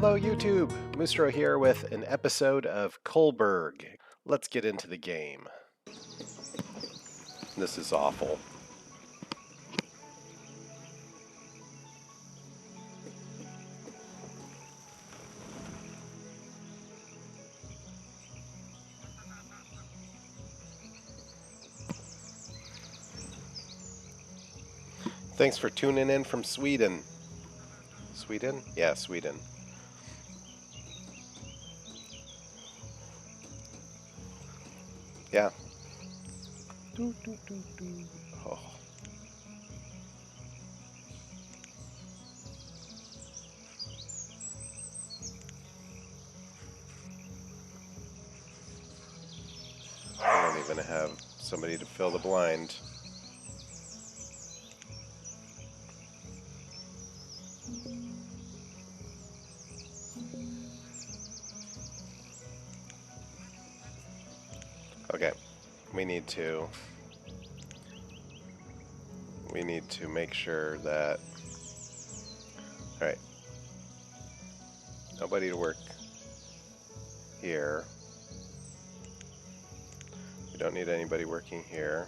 Hello YouTube, Mustro here with an episode of Culberg. Let's get into the game. This is awful. Thanks for tuning in from Sweden. Sweden? Yeah, Sweden. Yeah. Oh. I don't even have somebody to fill the blind. Okay, we need to make sure that, all right, nobody to work here. We don't need anybody working here.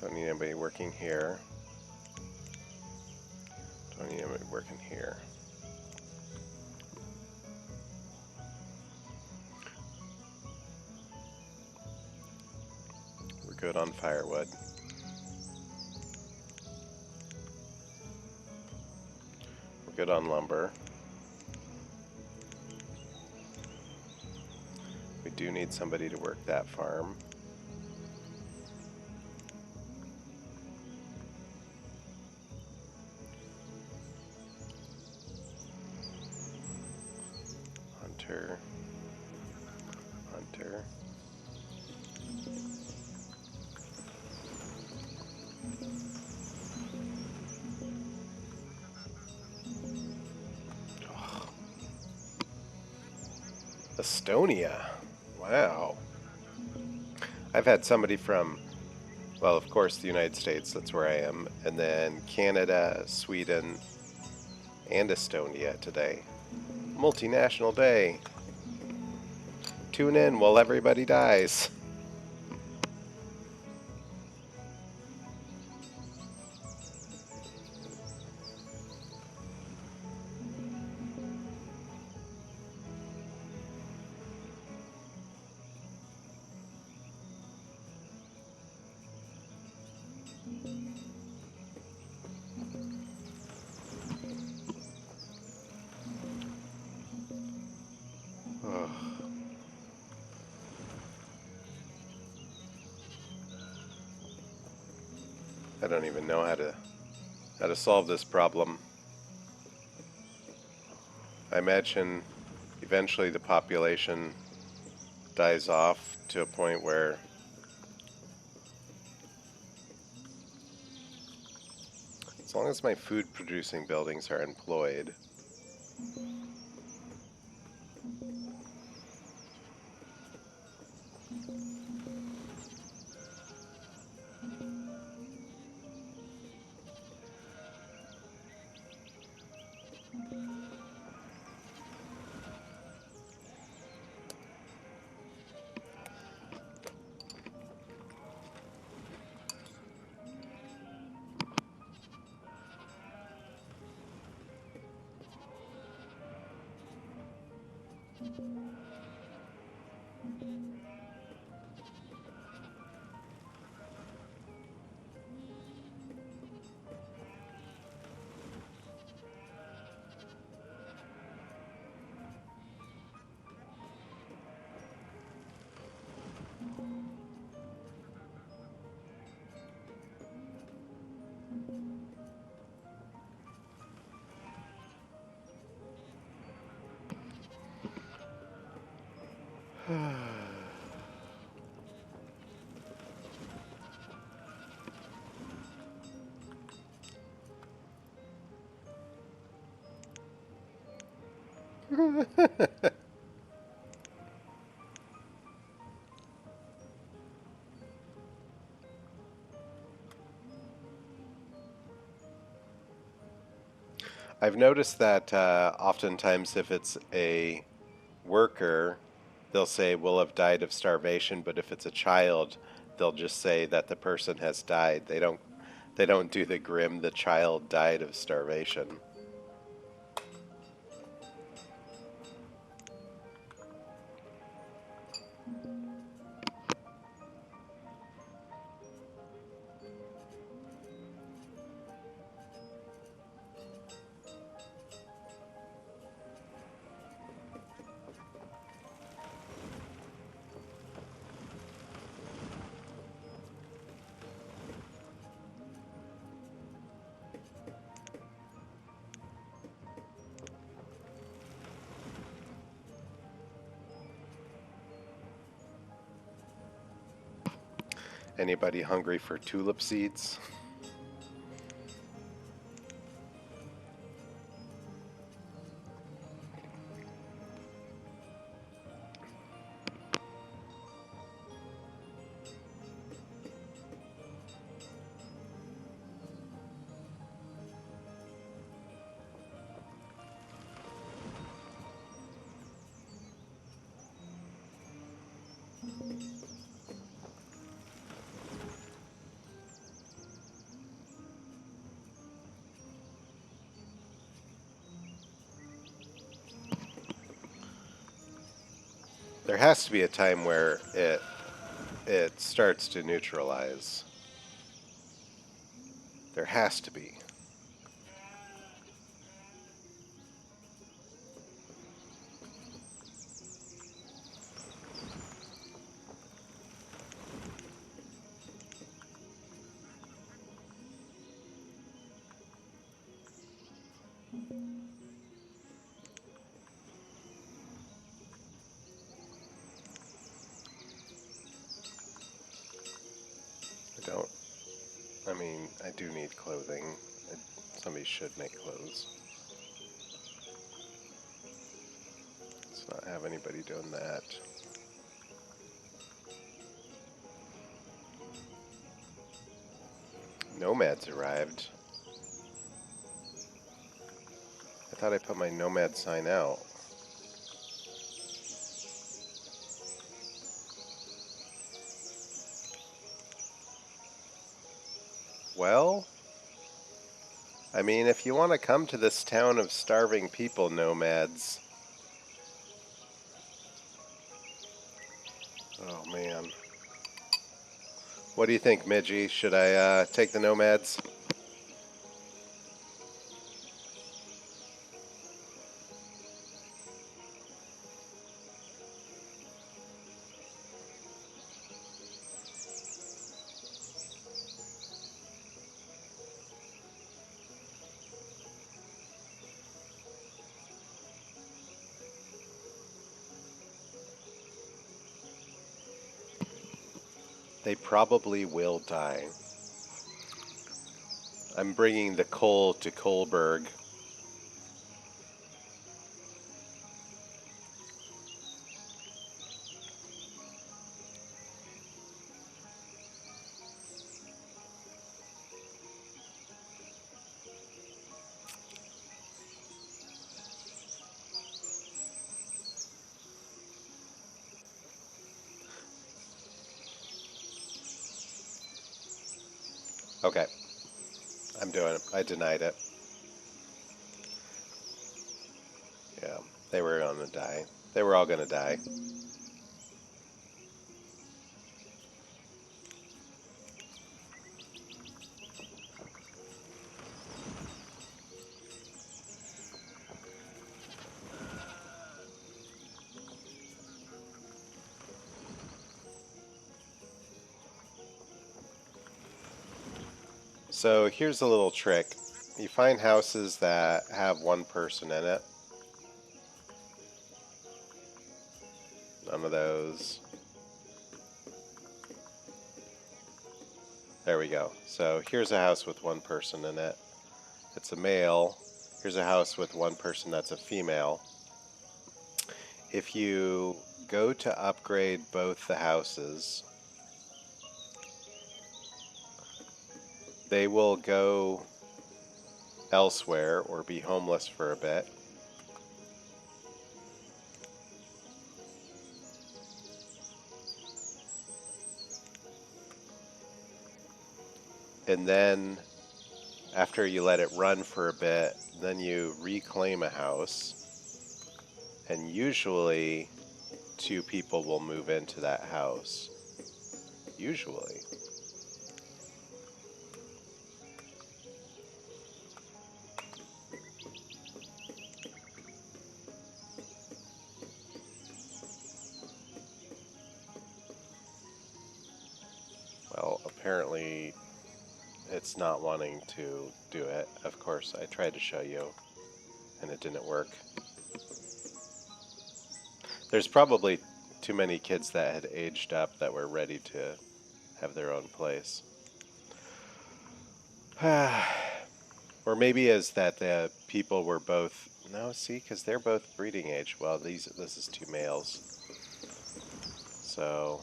Don't need anybody working here. Don't need anybody working here. We're good on firewood. We're good on lumber. We do need somebody to work that farm. Hunter. Hunter. Oh. Estonia. Wow. I've had somebody from, well, of course, the United States, that's where I am, and then Canada, Sweden, and Estonia today. Multinational day. Tune in while everybody dies. Oh. I don't even know how to solve this problem. I imagine eventually the population dies off to a point where as long as my food producing buildings are employed, I've noticed that oftentimes if it's a worker, they'll say will have died of starvation, but if it's a child, they'll just say that the person has died. They don't do the grim the child died of starvation. Anybody hungry for tulip seeds? There has to be a time where it starts to neutralize. There has to be. I mean, I do need clothing. Somebody should make clothes. Let's not have anybody doing that. Nomads arrived. I thought I put my nomad sign out. Well, I mean, if you want to come to this town of starving people, nomads. Oh, man. What do you think, Midgie? Should I take the nomads? They probably will die. I'm bringing the coal to Culberg. Okay. I'm doing it. I denied it. Yeah. They were gonna die. They were all gonna die. So here's a little trick. You find houses that have one person in it. None of those. There we go. So here's a house with one person in it. It's a male. Here's a house with one person that's a female. If you go to upgrade both the houses, they will go elsewhere or be homeless for a bit. And then after you let it run for a bit, then you reclaim a house, and usually 2 people will move into that house. Usually. Well, apparently it's not wanting to do it. Of course, I tried to show you, and it didn't work. There's probably too many kids that had aged up that were ready to have their own place. Or maybe is that the people were both... No, see, because they're both breeding age. Well, this is 2 males. So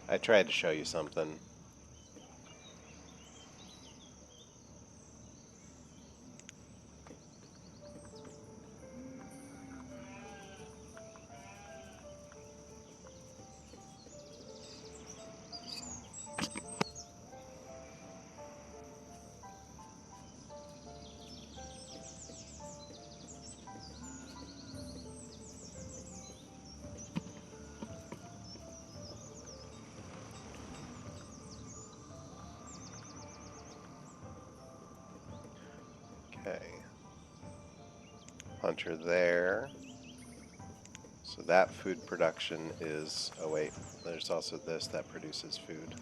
I tried to show you something. Okay. Hunter there. So that food production is... Oh wait, there's also this that produces food.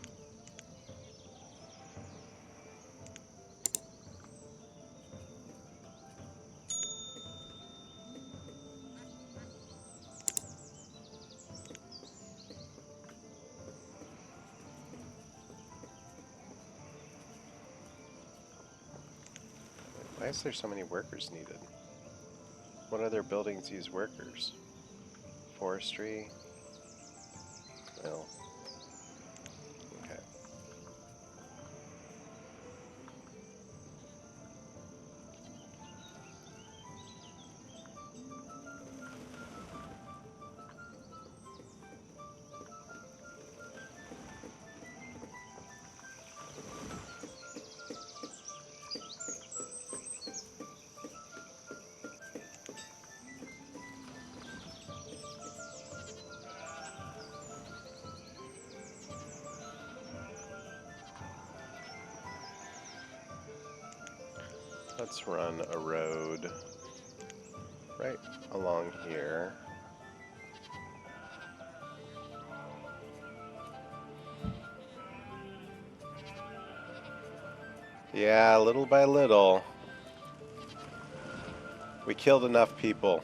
Why is there so many workers needed? What other buildings use workers? Forestry? No. Okay. Let's run a road right along here. Yeah, little by little, we killed enough people.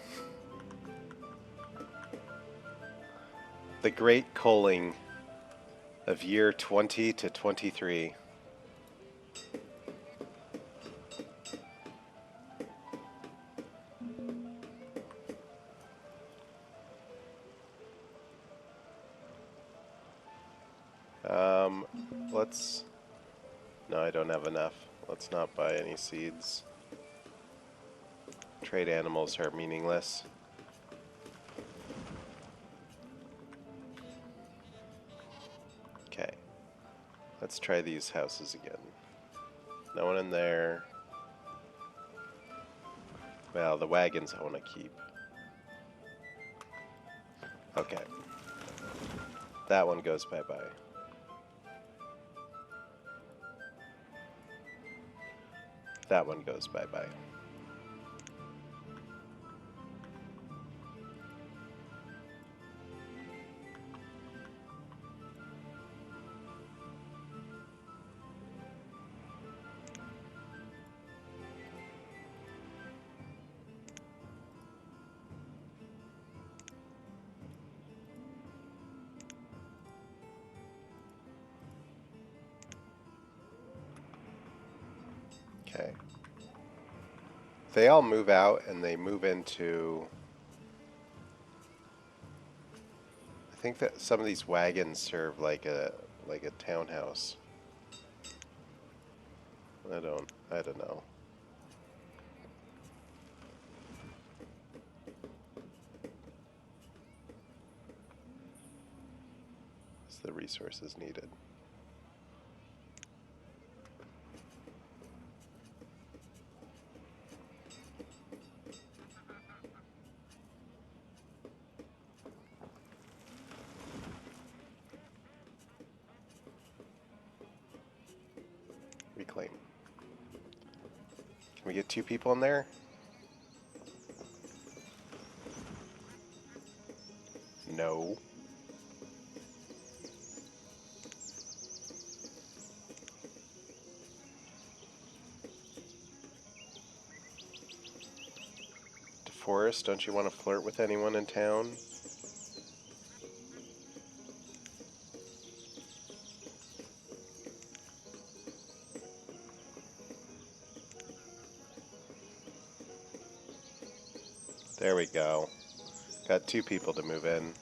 The great culling of year 20 to 23. Let's... No, I don't have enough. Let's not buy any seeds. Trade animals are meaningless. Okay. Let's try these houses again. No one in there. Well, the wagons I want to keep. Okay. That one goes bye-bye. That one goes bye-bye. Okay. They all move out and they move into... I think that some of these wagons serve like a townhouse. I don't know. What's the resources needed? Reclaim. Can we get 2 people in there? No. DeForest, don't you want to flirt with anyone in town? There we go. Got 2 people to move in.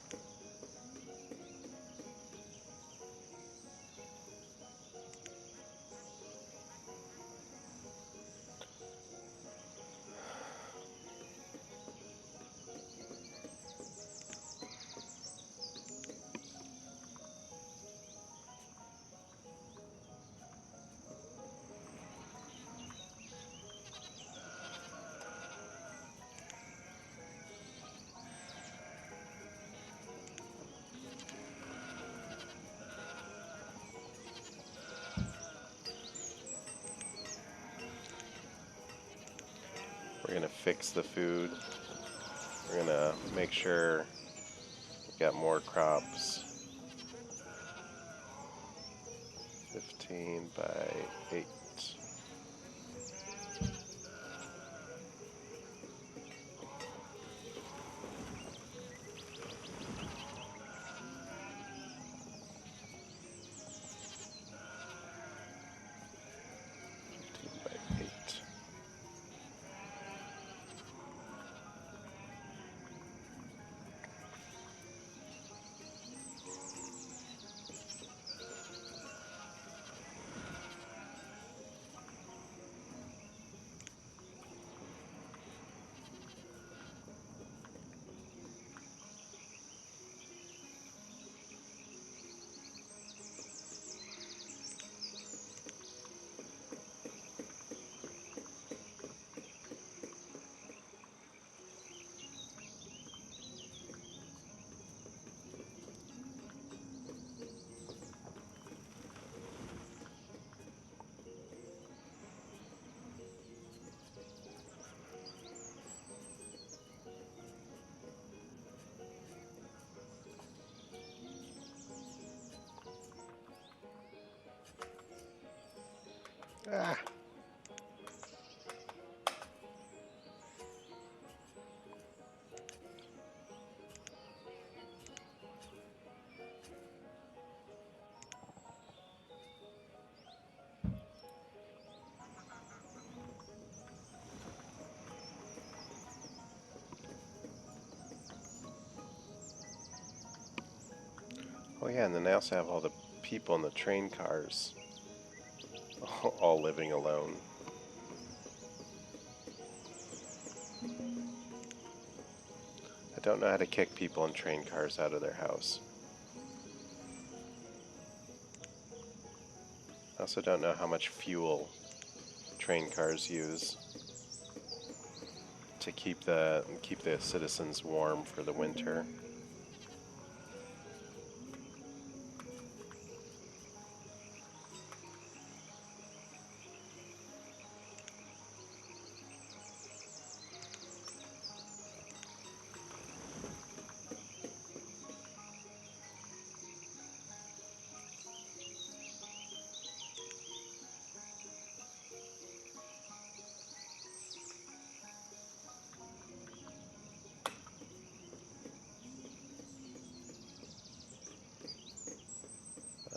We're gonna fix the food. We're gonna make sure we got more crops. 15 by 8. Ah. Oh yeah, and then they also have all the people in the train cars all living alone. I don't know how to kick people in train cars out of their house. I also don't know how much fuel train cars use to keep the citizens warm for the winter.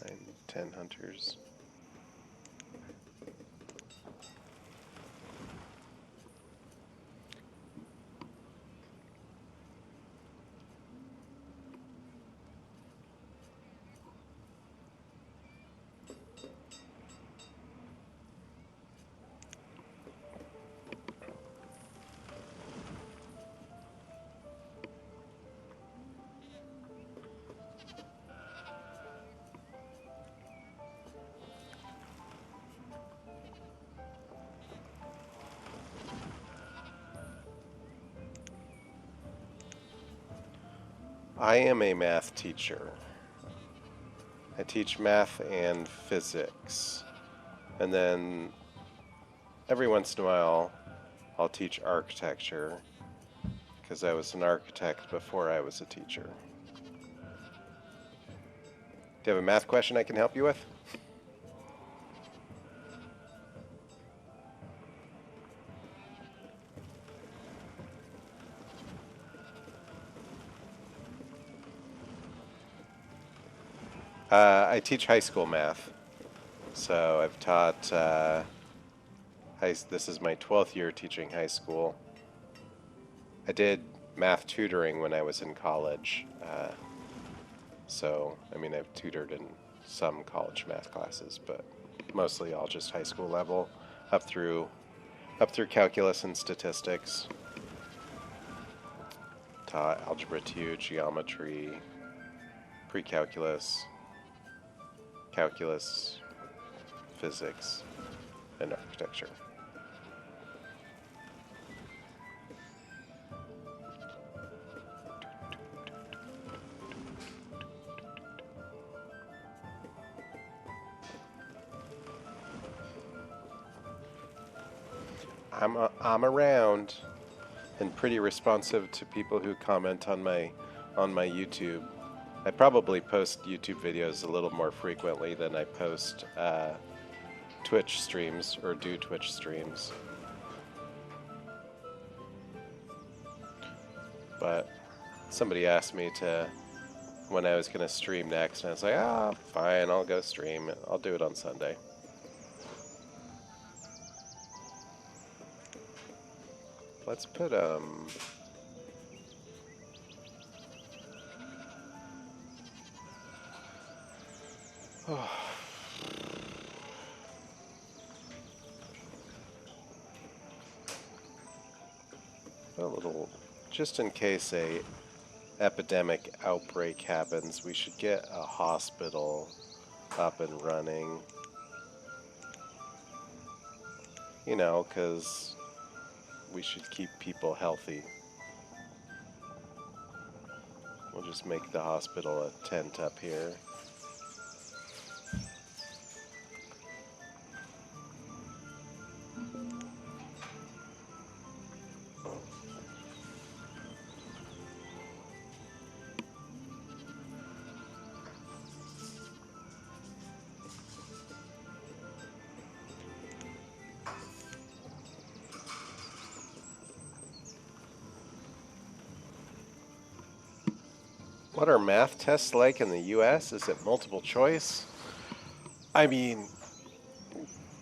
I'm 10 hunters. I am a math teacher. I teach math and physics. And then every once in a while, I'll teach architecture because I was an architect before I was a teacher. Do you have a math question I can help you with? I teach high school math. So I've taught, this is my 12th year teaching high school. I did math tutoring when I was in college. So, I mean, I've tutored in some college math classes, but mostly all just high school level, up through calculus and statistics. Taught algebra 2, geometry, pre-calculus, calculus, physics, and architecture. I'm around and pretty responsive to people who comment on my YouTube. I probably post YouTube videos a little more frequently than I post Twitch streams or do Twitch streams. But somebody asked me when I was going to stream next, and I was like, fine, I'll go stream. I'll do it on Sunday. Let's put, oh. A little, just in case a epidemic outbreak happens, we should get a hospital up and running. You know, because we should keep people healthy. We'll just make the hospital a tent up here. What are math tests like in the US? Is it multiple choice? I mean,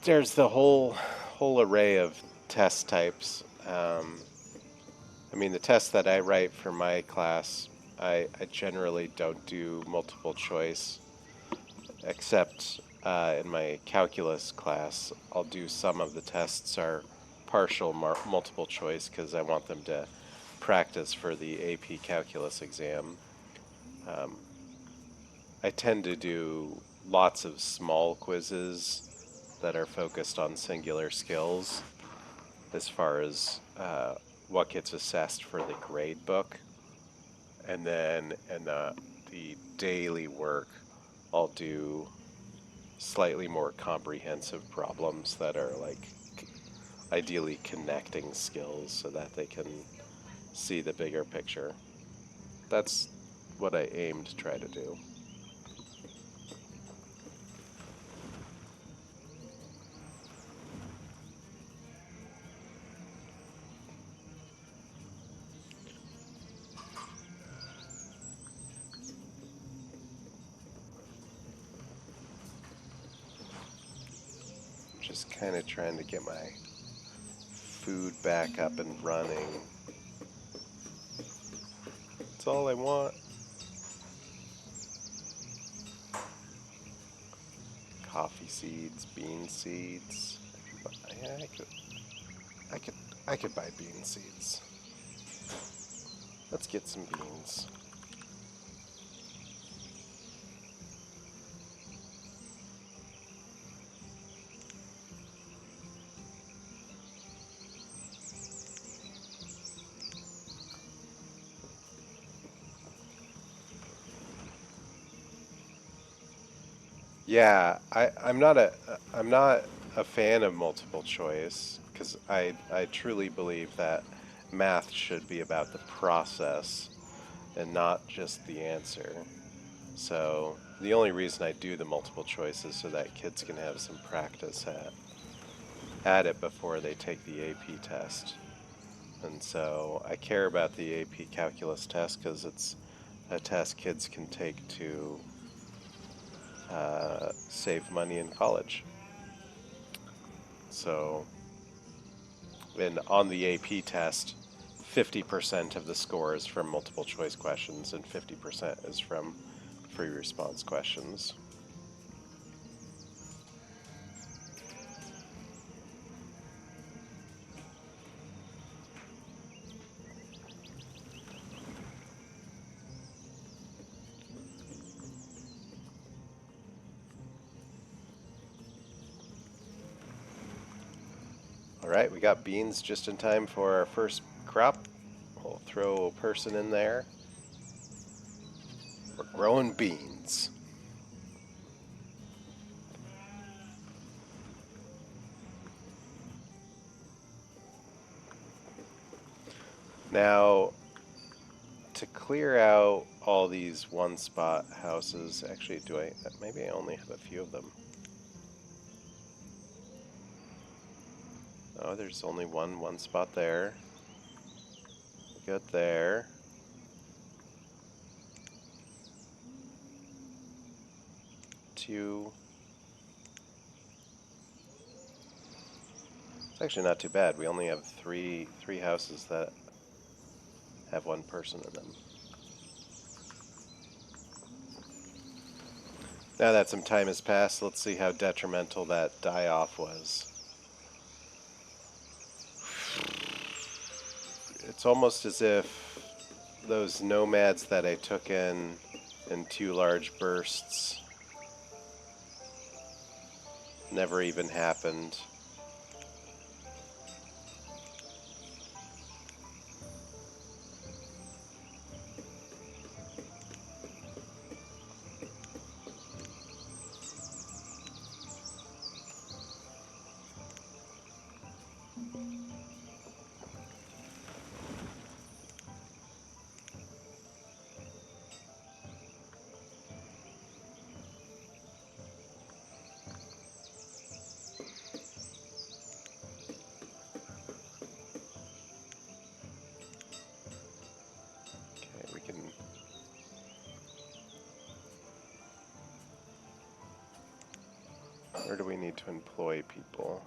there's the whole array of test types. I mean, the tests that I write for my class, I generally don't do multiple choice, except in my calculus class, I'll do some of the tests are partial multiple choice because I want them to practice for the AP calculus exam. I tend to do lots of small quizzes that are focused on singular skills as far as what gets assessed for the grade book. And then in the daily work, I'll do slightly more comprehensive problems that are like ideally connecting skills so that they can see the bigger picture. That's what I aim to try to do. Just kind of trying to get my food back up and running. That's all I want. Coffee seeds, bean seeds. Yeah, I could buy bean seeds. Let's get some beans. Yeah, I'm not a fan of multiple choice because I truly believe that math should be about the process and not just the answer. So the only reason I do the multiple choice is so that kids can have some practice at it before they take the AP test. And so I care about the AP calculus test because it's a test kids can take to save money in college. So, and on the AP test, 50% of the score is from multiple choice questions and 50% is from free response questions. All right, we got beans just in time for our first crop. We'll throw a person in there. We're growing beans. Now, to clear out all these one spot houses, actually, maybe I only have a few of them. Oh, there's only one spot there. Good there. Two. It's actually not too bad. We only have three houses that have one person in them. Now that some time has passed, let's see how detrimental that die-off was. It's almost as if those nomads that I took in 2 large bursts never even happened. Okay, we can... Where do we need to employ people?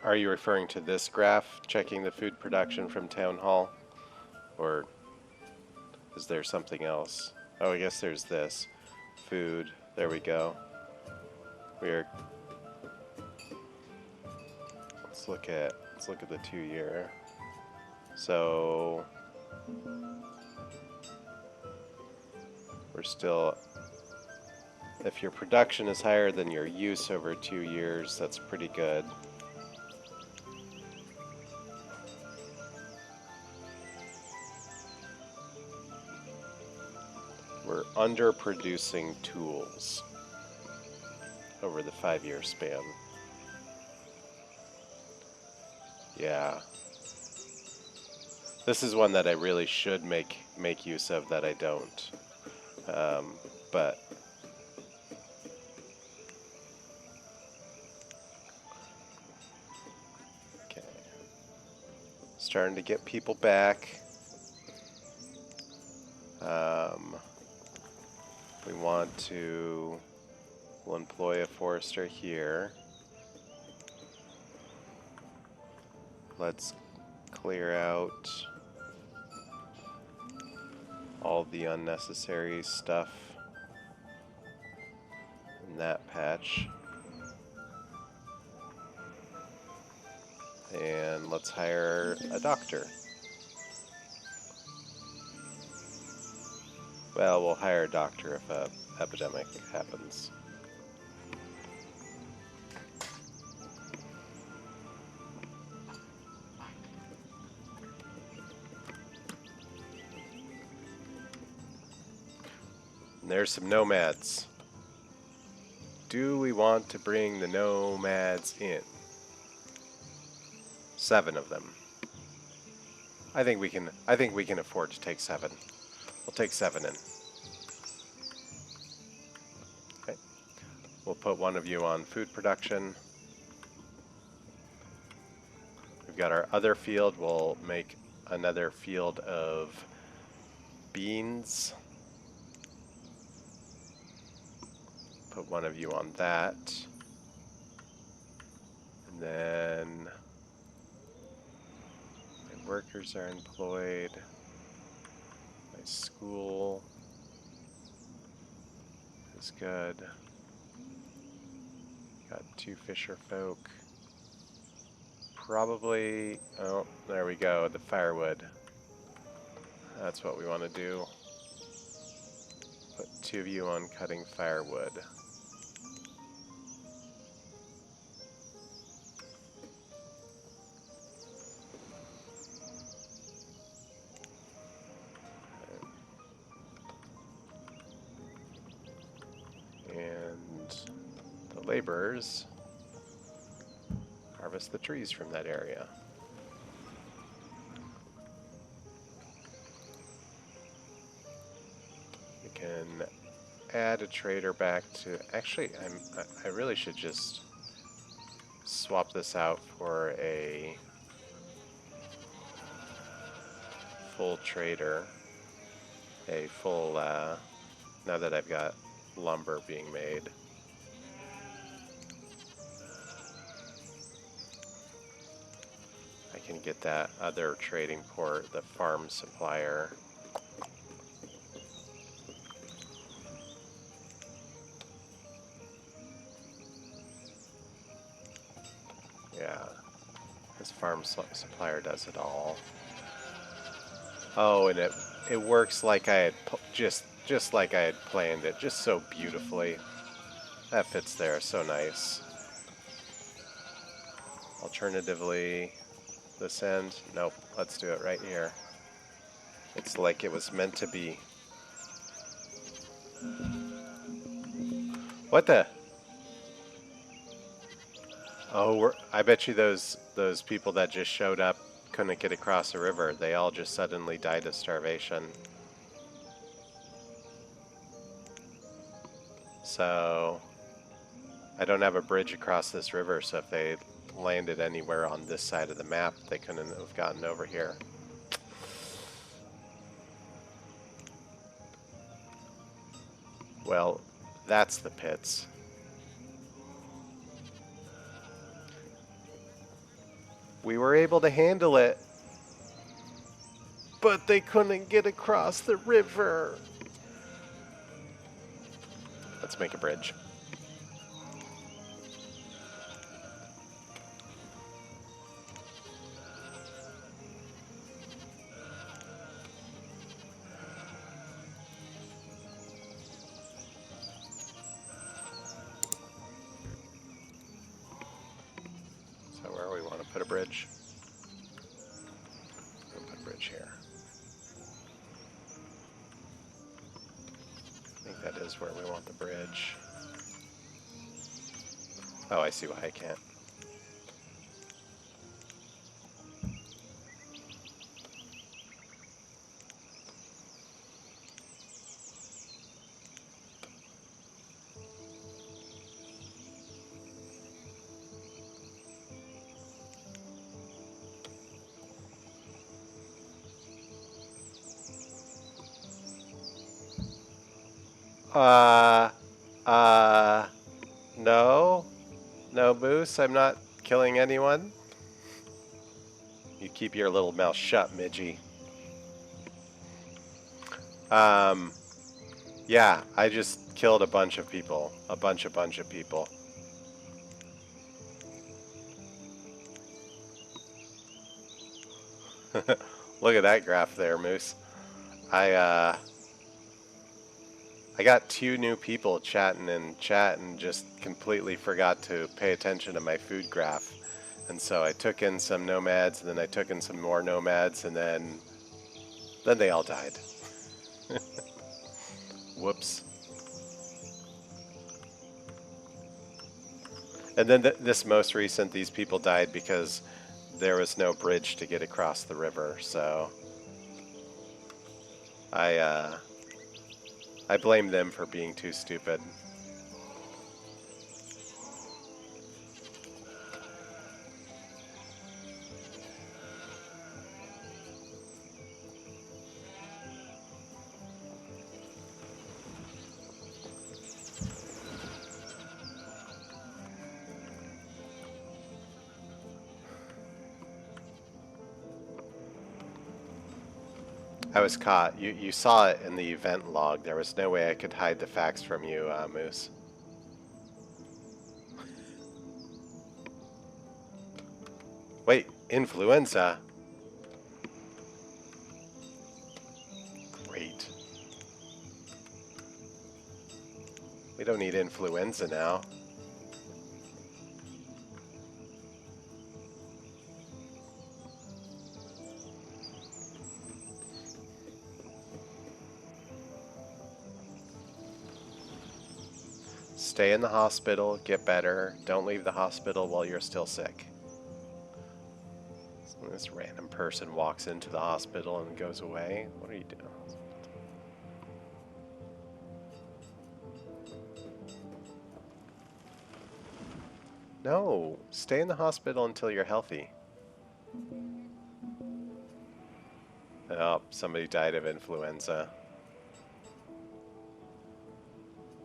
Are you referring to this graph, checking the food production from Town Hall? Or is there something else? Oh, I guess there's this. Food. There we go. We're... Let's look at the 2-year. So we're still... If your production is higher than your use over 2 years, that's pretty good. We're underproducing tools over the 5-year span. Yeah. This is one that I really should make use of that I don't. But okay. Starting to get people back. We want to... We'll employ a forester here. Let's clear out all the unnecessary stuff in that patch. And and let's hire a doctor. Well, we'll hire a doctor if an epidemic happens. And there's some nomads. Do we want to bring the nomads in? 7 of them. I think we can afford to take 7. We'll take 7 in. Okay. We'll put one of you on food production. We've got our other field. We'll make another field of beans. Put one of you on that. And then my workers are employed. My school is good. Got 2 fisher folk. Probably, oh, there we go, the firewood. That's what we want to do. Put 2 of you on cutting firewood. And the laborers harvest the trees from that area. We can add a trader back to, actually I really should just swap this out for a full trader, a full now that I've got lumber being made. I can get that other trading port, the farm supplier. Yeah, this farm supplier does it all. Oh, and it works like I had just like I had planned it, just so beautifully. That fits there, so nice. Alternatively, this end, nope, let's do it right here. It's like it was meant to be. What the? Oh, I bet you those people that just showed up couldn't get across the river. They all just suddenly died of starvation. So I don't have a bridge across this river, so if they landed anywhere on this side of the map, they couldn't have gotten over here. Well, that's the pits. We were able to handle it, but they couldn't get across the river. Let's make a bridge. So where we want to put a bridge? We'll put a bridge here. I think that is where we want the bridge. Oh, I see why I can't. No. No, Moose, I'm not killing anyone. You keep your little mouth shut, Midgie. Yeah, I just killed a bunch of people. A bunch of people. Look at that graph there, Moose. I got 2 new people chatting in chat and just completely forgot to pay attention to my food graph. And so I took in some nomads, and then I took in some more nomads, and then they all died. Whoops. And then this most recent, these people died because there was no bridge to get across the river. So I blame them for being too stupid. I was caught. You saw it in the event log. There was no way I could hide the facts from you, Moose. Wait, influenza? Great. We don't need influenza now. Stay in the hospital, get better. Don't leave the hospital while you're still sick. So this random person walks into the hospital and goes away. What are you doing? No, stay in the hospital until you're healthy. Oh, somebody died of influenza.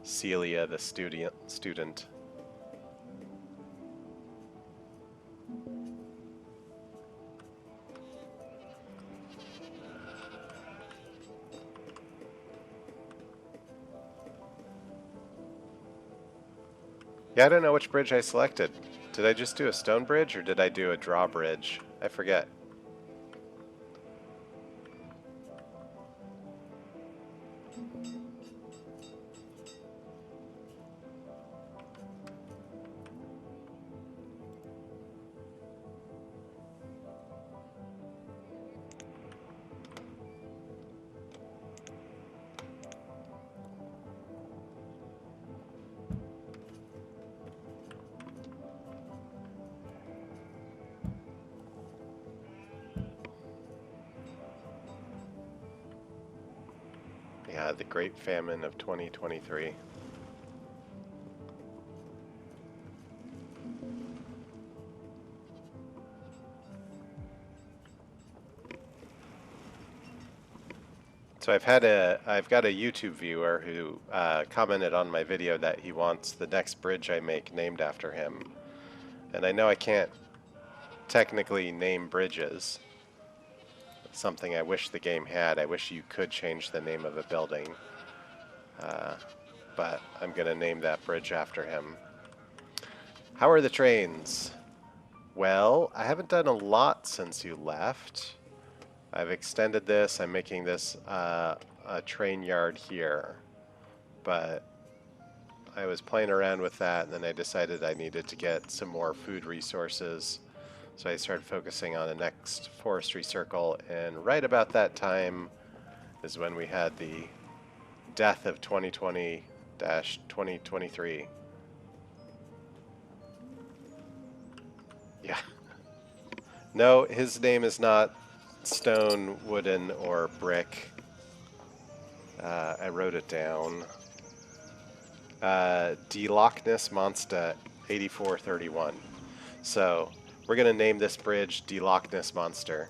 Celia, the student. Yeah, I don't know which bridge I selected. Did I just do a stone bridge or did I do a drawbridge? I forget. Yeah, the Great Famine of 2023. So I've got a YouTube viewer who commented on my video that he wants the next bridge I make named after him. And I know I can't technically name bridges. It's something I wish the game had. I wish you could change the name of a building. But I'm going to name that bridge after him. How are the trains? Well, I haven't done a lot since you left. I've extended this. I'm making this a train yard here. But I was playing around with that, and then I decided I needed to get some more food resources. So I started focusing on the next forestry circle, and right about that time is when we had the death of 2020-2023. Yeah. No, his name is not stone, wooden, or brick. I wrote it down. Loch Ness Monsta 8431. So we're going to name this bridge Loch Ness Monster.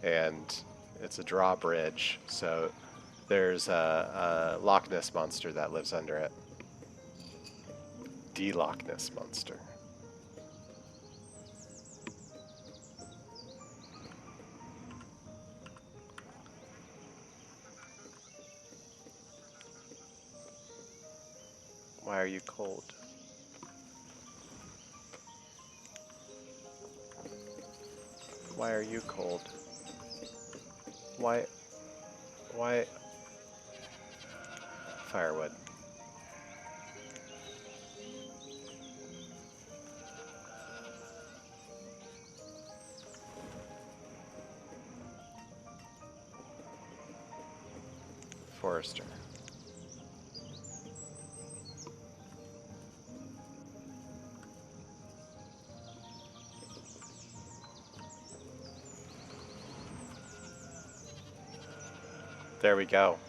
And it's a drawbridge, so there's a Loch Ness Monster that lives under it. Loch Ness Monster. Why are you cold? Why are you cold? Why? Why? Firewood. Forester. There we go.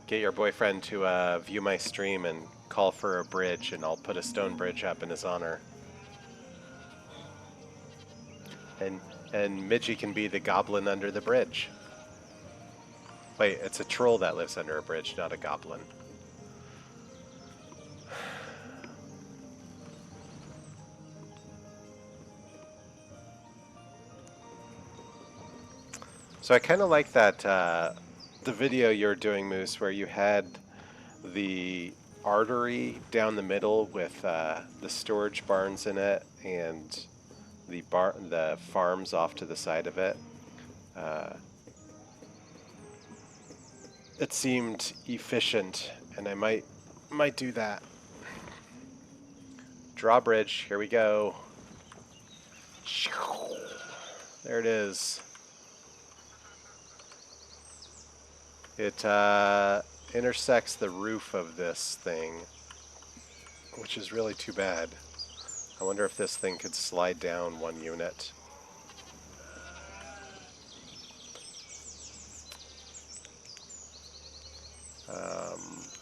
Get your boyfriend to view my stream and call for a bridge, and I'll put a stone bridge up in his honor. And Midgie can be the goblin under the bridge. Wait, it's a troll that lives under a bridge, not a goblin. So I kind of like that, the video you're doing, Moose, where you had the artery down the middle with the storage barns in it and the farms off to the side of it. It seemed efficient, and I might do that. Drawbridge, here we go. There it is. It intersects the roof of this thing, which is really too bad. I wonder if this thing could slide down 1 unit.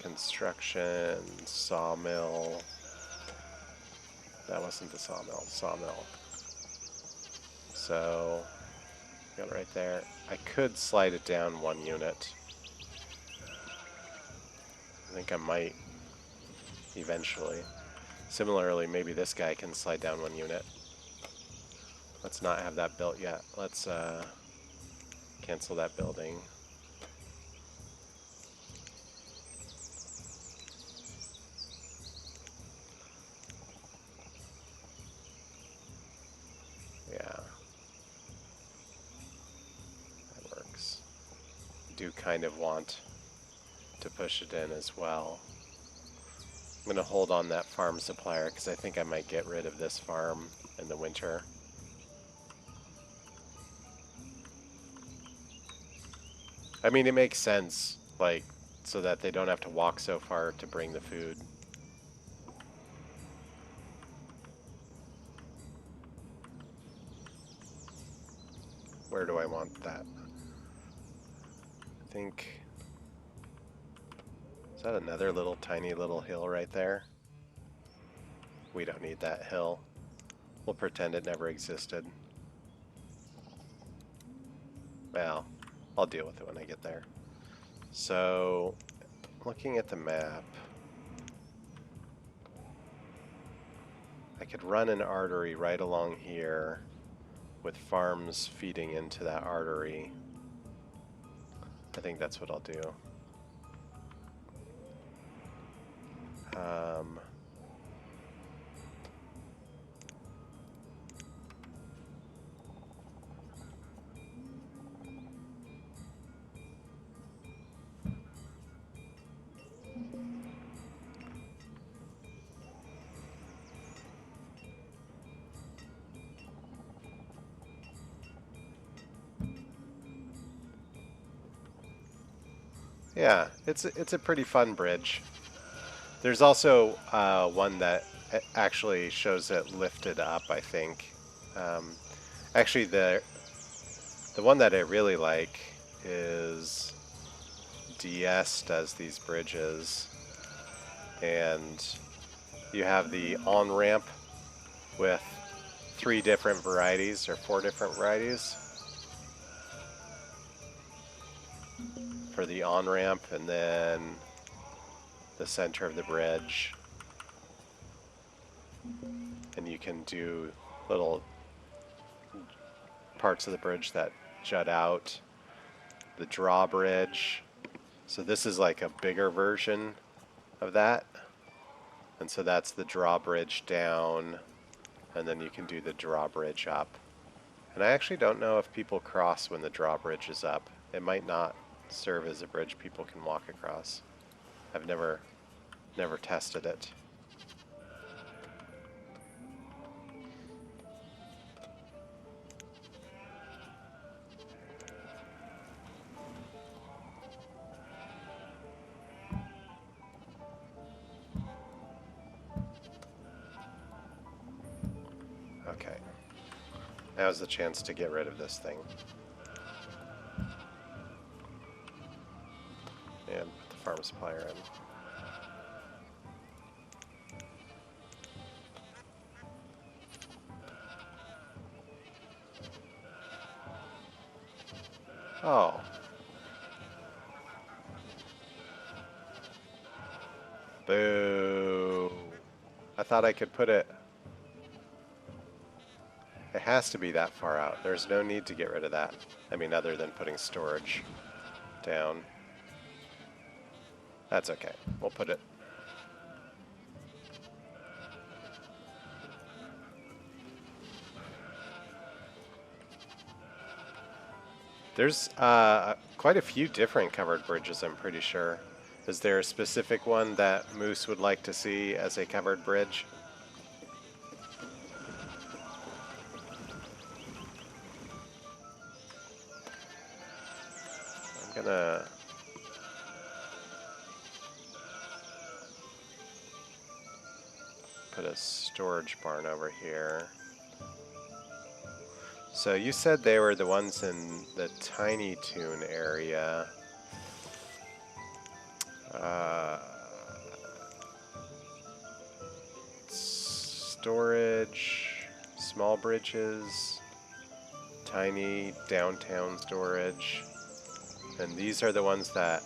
Construction, sawmill. That wasn't the sawmill. Sawmill. So, got it right there. I could slide it down 1 unit. I think I might eventually. Similarly, maybe this guy can slide down 1 unit. Let's not have that built yet. Let's cancel that building. Yeah. That works. Do kind of want to push it in as well. I'm going to hold on that farm supplier because I think I might get rid of this farm in the winter. I mean, it makes sense, like, so that they don't have to walk so far to bring the food. Where do I want that? I think... Is that another little tiny little hill right there? We don't need that hill. We'll pretend it never existed. Well, I'll deal with it when I get there. So, looking at the map, I could run an artery right along here with farms feeding into that artery. I think that's what I'll do. Yeah, it's a pretty fun bridge. There's also one that actually shows it lifted up, I think. Actually, the one that I really like is DS does these bridges, and you have the on-ramp with 3 different varieties or 4 different varieties for the on-ramp, and then the center of the bridge, and you can do little parts of the bridge that jut out. The drawbridge, so this is like a bigger version of that, and so that's the drawbridge down, and then you can do the drawbridge up. And I actually don't know if people cross when the drawbridge is up. It might not serve as a bridge people can walk across. I've never tested it. Okay. Now's the chance to get rid of this thing. And put the farm supplier in. Oh. Boo. I thought I could put it... It has to be that far out. There's no need to get rid of that. I mean, other than putting storage down. That's okay. We'll put it... There's quite a few different covered bridges, I'm pretty sure. Is there a specific one that Moose would like to see as a covered bridge? I'm gonna... put a storage barn over here. So you said they were the ones in the Tiny Toon area. Storage, small bridges, tiny downtown storage, and these are the ones that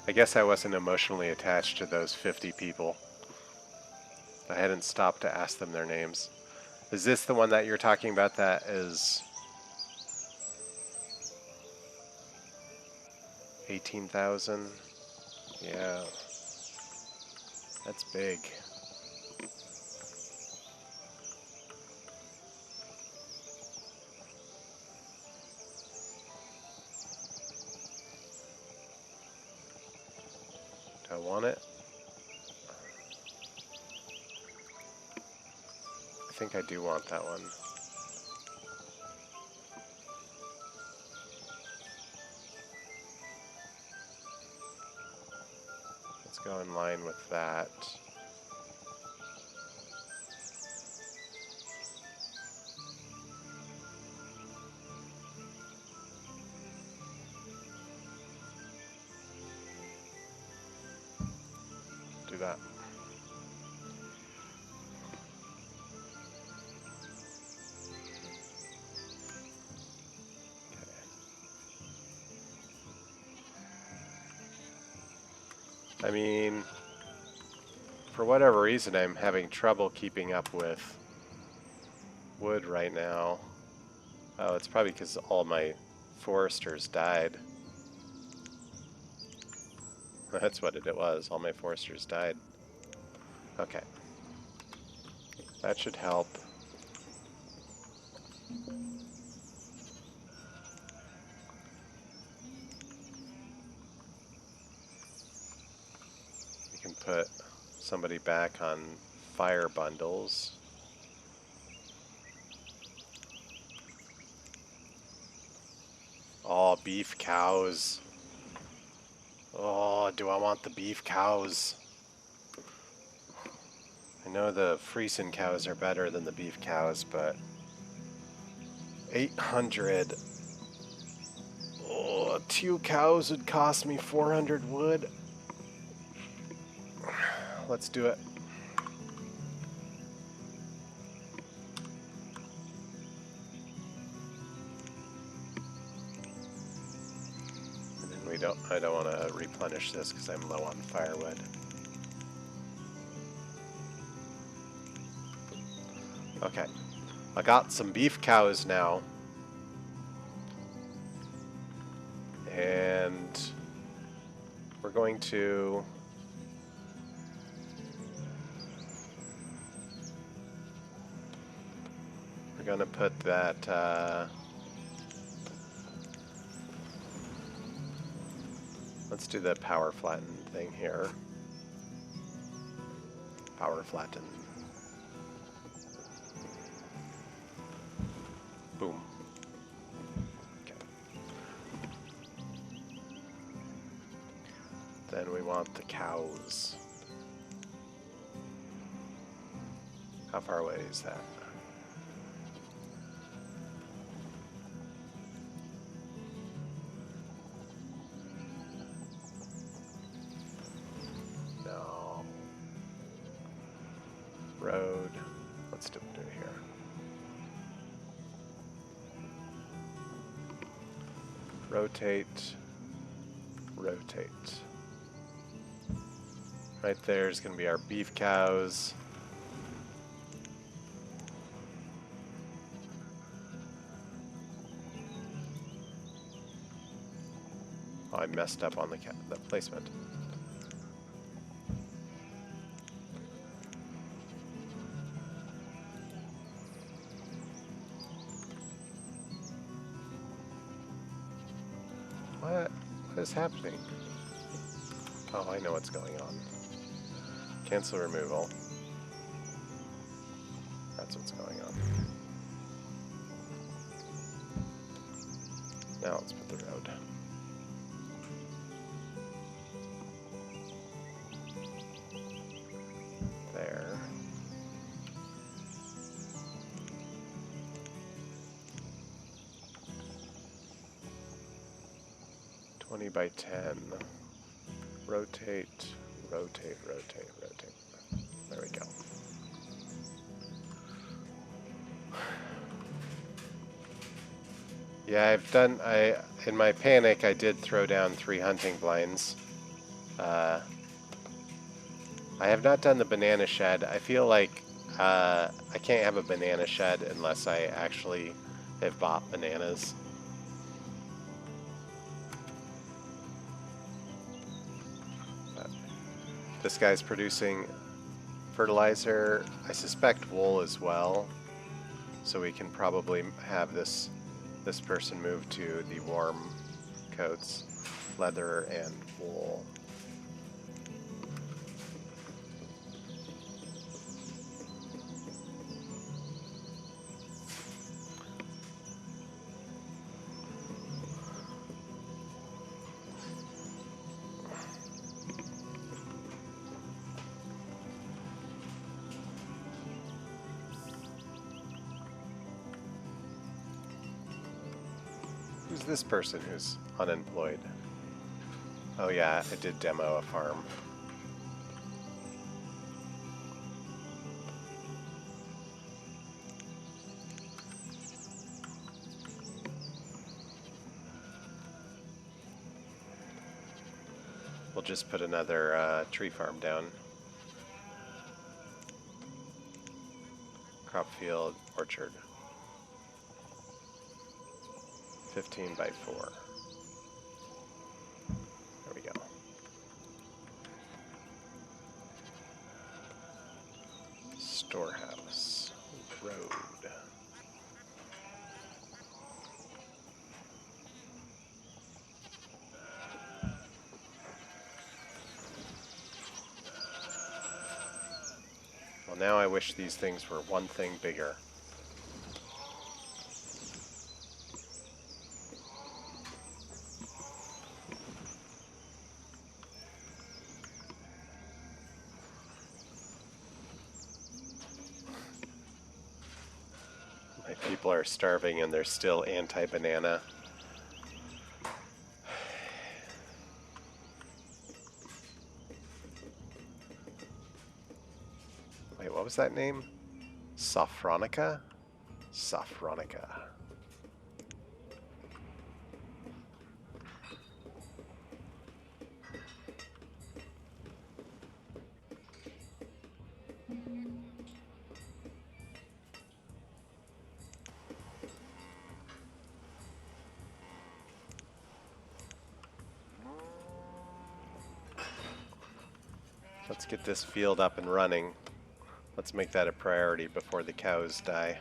I guess I wasn't emotionally attached to those 50 people. I hadn't stopped to ask them their names. Is this the one that you're talking about that is 18,000? Yeah. That's big. Do I want it? I think I do want that one. Let's go in line with that. Do that. I mean, for whatever reason, I'm having trouble keeping up with wood right now. Oh, it's probably because all my foresters died. That's what it was. All my foresters died. Okay. That should help. You can put somebody back on fire bundles. Oh, beef cows. Oh, do I want the beef cows? I know the Friesen cows are better than the beef cows, but 800. Oh, 2 cows would cost me 400 wood. Let's do it. And then I don't want to replenish this because I'm low on firewood. Okay, I got some beef cows now. And we're going to put that let's do the power flatten thing here. Power flatten. Boom. Okay. Then we want the cows. How far away is that? No. Road. Let's do it here. Rotate. Rotate. Right there's going to be our beef cows. Oh, I messed up on the placement. What is happening? Oh, I know what's going on. Cancel removal. That's what's going on. Now let's put the road. There. By 10. Rotate, rotate, rotate, rotate. There we go. Yeah, in my panic, I did throw down 3 hunting blinds. I have not done the banana shed. I feel like I can't have a banana shed unless I actually have bought bananas. This guy's producing fertilizer. I suspect wool as well. So we can probably have this person move to the warm coats, leather and wool. Who's this person who's unemployed? Oh yeah, I did demo a farm. We'll just put another tree farm down. Crop field, orchard. 15 by 4. There we go. Storehouse. Road. Well, now I wish these things were one thing bigger. People are starving and they're still anti-banana. Wait, what was that name? Sophronica? Sophronica. Let's get this field up and running. Let's make that a priority before the cows die.